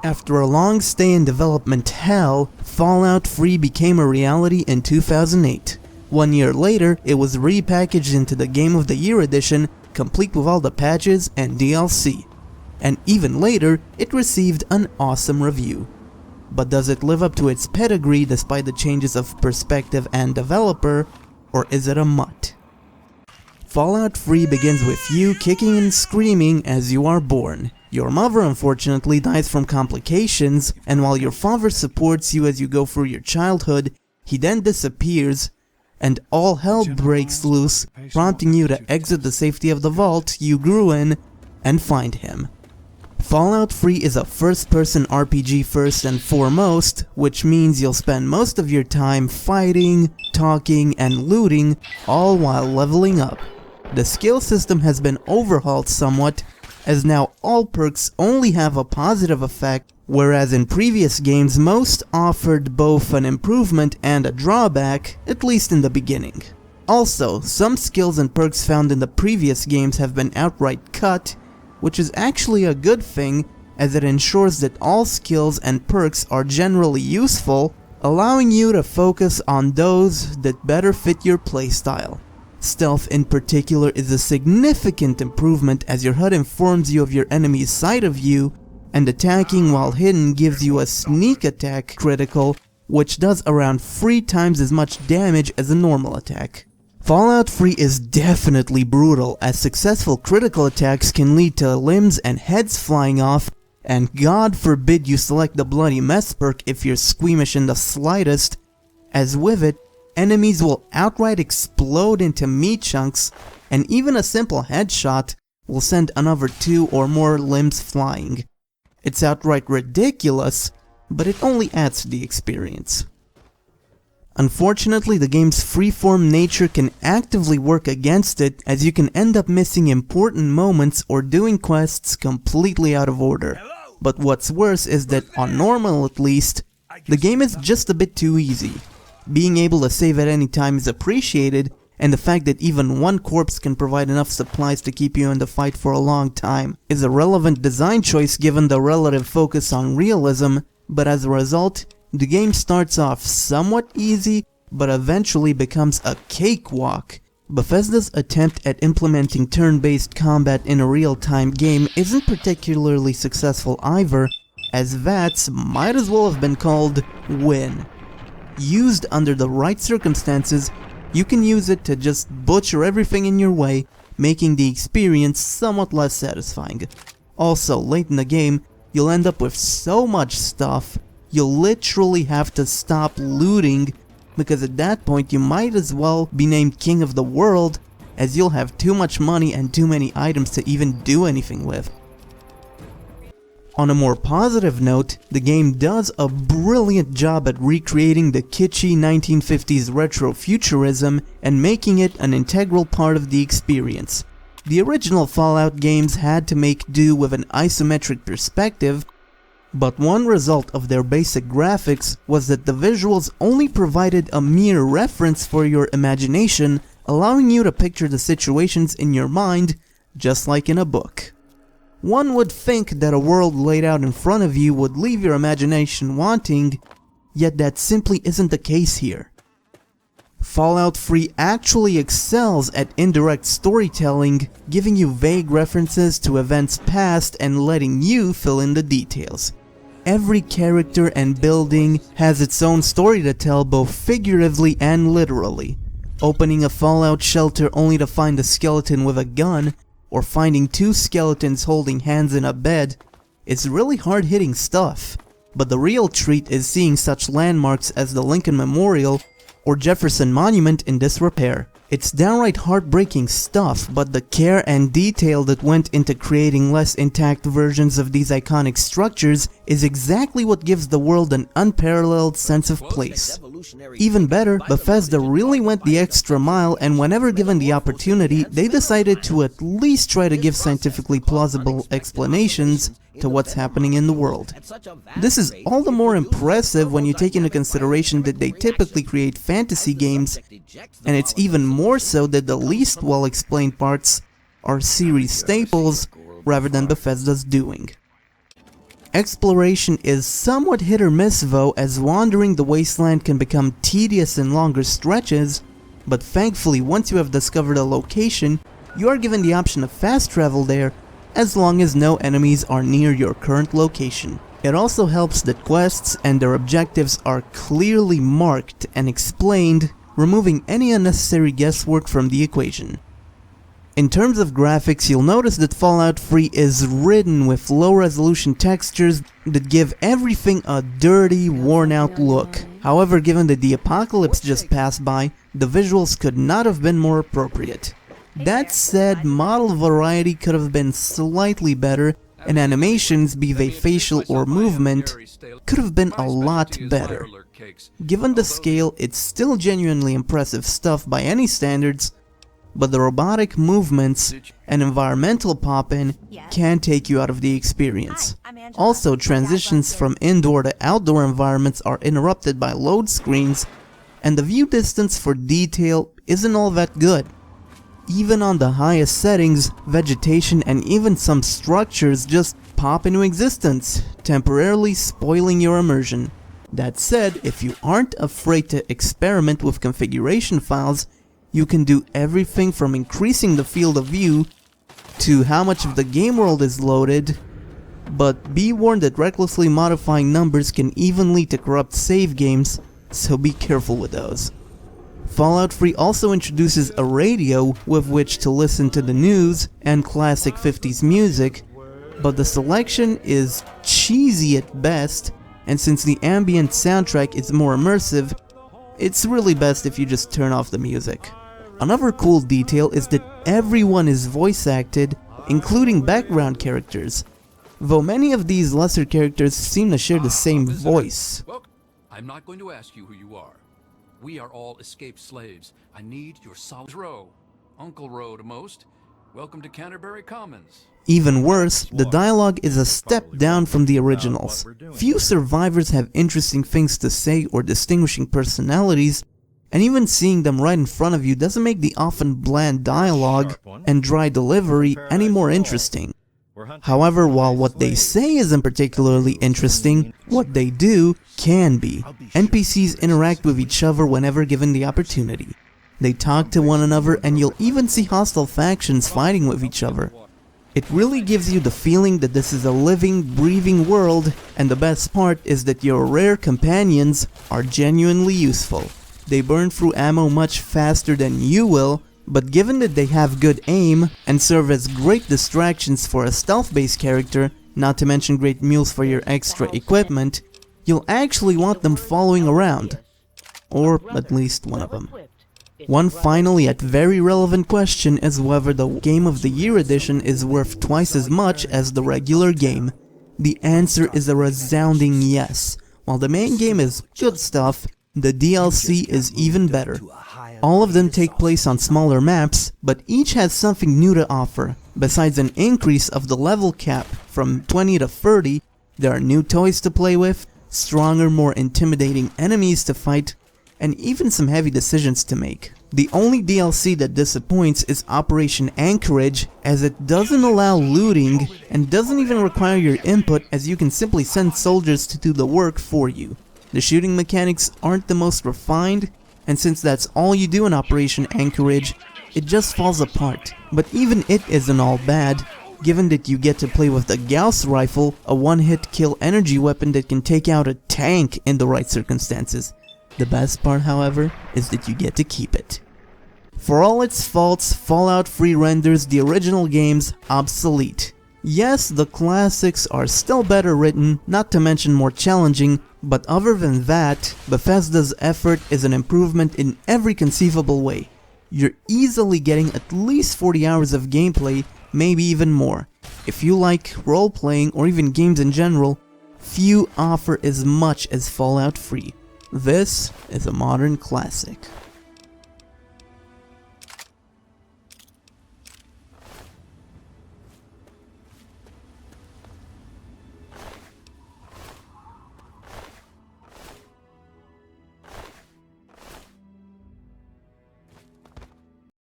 After a long stay in development hell, Fallout 3 became a reality in 2008. 1 year later, it was repackaged into the Game of the Year edition, complete with all the patches and DLC. And even later, it received an awesome review. But does it live up to its pedigree despite the changes of perspective and developer, or is it a mutt? Fallout 3 begins with you kicking and screaming as you are born. Your mother unfortunately dies from complications, and while your father supports you as you go through your childhood, he then disappears, and all hell breaks loose, prompting you to exit the safety of the vault you grew in and find him. Fallout 3 is a first-person RPG first and foremost, which means you'll spend most of your time fighting, talking, and looting, all while leveling up. The skill system has been overhauled somewhat, as now all perks only have a positive effect, whereas in previous games most offered both an improvement and a drawback, at least in the beginning. Also, some skills and perks found in the previous games have been outright cut, which is actually a good thing, as it ensures that all skills and perks are generally useful, allowing you to focus on those that better fit your playstyle. Stealth in particular is a significant improvement, as your HUD informs you of your enemy's sight of you, and attacking while hidden gives you a sneak attack critical, which does around 3 times as much damage as a normal attack. Fallout 3 is definitely brutal, as successful critical attacks can lead to limbs and heads flying off, and God forbid you select the Bloody Mess perk if you're squeamish in the slightest, as with it, enemies will outright explode into meat chunks, and even a simple headshot will send another 2 or more limbs flying. It's outright ridiculous, but it only adds to the experience. Unfortunately, the game's freeform nature can actively work against it, as you can end up missing important moments or doing quests completely out of order. But what's worse is that, on normal at least, the game is just a bit too easy. Being able to save at any time is appreciated, and the fact that even one corpse can provide enough supplies to keep you in the fight for a long time is a relevant design choice given the relative focus on realism, but as a result, the game starts off somewhat easy, but eventually becomes a cakewalk. Bethesda's attempt at implementing turn-based combat in a real-time game isn't particularly successful either, as vats might as well have been called win. Used under the right circumstances, you can use it to just butcher everything in your way, making the experience somewhat less satisfying. Also, late in the game, you'll end up with so much stuff, you'll literally have to stop looting, because at that point you might as well be named King of the World, as you'll have too much money and too many items to even do anything with. On a more positive note, the game does a brilliant job at recreating the kitschy 1950s retro-futurism and making it an integral part of the experience. The original Fallout games had to make do with an isometric perspective, but one result of their basic graphics was that the visuals only provided a mere reference for your imagination, allowing you to picture the situations in your mind, just like in a book. One would think that a world laid out in front of you would leave your imagination wanting, yet that simply isn't the case here. Fallout 3 actually excels at indirect storytelling, giving you vague references to events past and letting you fill in the details. Every character and building has its own story to tell, both figuratively and literally. Opening a Fallout shelter only to find a skeleton with a gun, or finding 2 skeletons holding hands in a bed, is really hard-hitting stuff. But the real treat is seeing such landmarks as the Lincoln Memorial or Jefferson Monument in disrepair. It's downright heartbreaking stuff, but the care and detail that went into creating less intact versions of these iconic structures is exactly what gives the world an unparalleled sense of place. Even better, Bethesda really went the extra mile, and whenever given the opportunity, they decided to at least try to give scientifically plausible explanations to what's happening in the world. This is all the more impressive when you take into consideration that they typically create fantasy games, and it's even more so that the least well-explained parts are series staples rather than Bethesda's doing. Exploration is somewhat hit or miss though, as wandering the wasteland can become tedious in longer stretches, but thankfully once you have discovered a location, you are given the option of fast travel there as long as no enemies are near your current location. It also helps that quests and their objectives are clearly marked and explained, removing any unnecessary guesswork from the equation. In terms of graphics, you'll notice that Fallout 3 is ridden with low-resolution textures that give everything a dirty, worn-out look. However, given that the apocalypse just passed by, the visuals could not have been more appropriate. That said, model variety could have been slightly better, and animations, be they facial or movement, could have been a lot better. Given the scale, it's still genuinely impressive stuff by any standards, but the robotic movements and environmental pop-in can take you out of the experience. Also, transitions from indoor to outdoor environments are interrupted by load screens, and the view distance for detail isn't all that good. Even on the highest settings, vegetation and even some structures just pop into existence, temporarily spoiling your immersion. That said, if you aren't afraid to experiment with configuration files, you can do everything from increasing the field of view to how much of the game world is loaded, but be warned that recklessly modifying numbers can even lead to corrupt save games, so be careful with those. Fallout 3 also introduces a radio with which to listen to the news and classic 50s music, but the selection is cheesy at best, and since the ambient soundtrack is more immersive, it's really best if you just turn off the music. Another cool detail is that everyone is voice acted, including background characters, though many of these lesser characters seem to share the same voice. I'm not going to ask you who you are. We are all escaped slaves. I need your solid row. Uncle Row to most. Welcome to Canterbury Commons. Even worse, the dialogue is a step down from the originals. Few survivors have interesting things to say or distinguishing personalities, and even seeing them right in front of you doesn't make the often bland dialogue and dry delivery any more interesting. However, while what they say isn't particularly interesting, what they do can be. NPCs interact with each other whenever given the opportunity. They talk to one another, and you'll even see hostile factions fighting with each other. It really gives you the feeling that this is a living, breathing world, and the best part is that your rare companions are genuinely useful. They burn through ammo much faster than you will, but given that they have good aim and serve as great distractions for a stealth-based character, not to mention great mules for your extra equipment, you'll actually want them following around. Or at least one of them. One final yet very relevant question is whether the Game of the Year edition is worth twice as much as the regular game. The answer is a resounding yes. While the main game is good stuff, the DLC is even better. All of them take place on smaller maps, but each has something new to offer. Besides an increase of the level cap from 20 to 30, there are new toys to play with, stronger, more intimidating enemies to fight, and even some heavy decisions to make. The only DLC that disappoints is Operation Anchorage, as it doesn't allow looting and doesn't even require your input, as you can simply send soldiers to do the work for you. The shooting mechanics aren't the most refined, and since that's all you do in Operation Anchorage, it just falls apart. But even it isn't all bad, given that you get to play with the Gauss rifle, a one-hit kill energy weapon that can take out a tank in the right circumstances. The best part, however, is that you get to keep it. For all its faults, Fallout 3 renders the original games obsolete. Yes, the classics are still better written, not to mention more challenging, but other than that, Bethesda's effort is an improvement in every conceivable way. You're easily getting at least 40 hours of gameplay, maybe even more. If you like role-playing or even games in general, few offer as much as Fallout 3. This is a modern classic.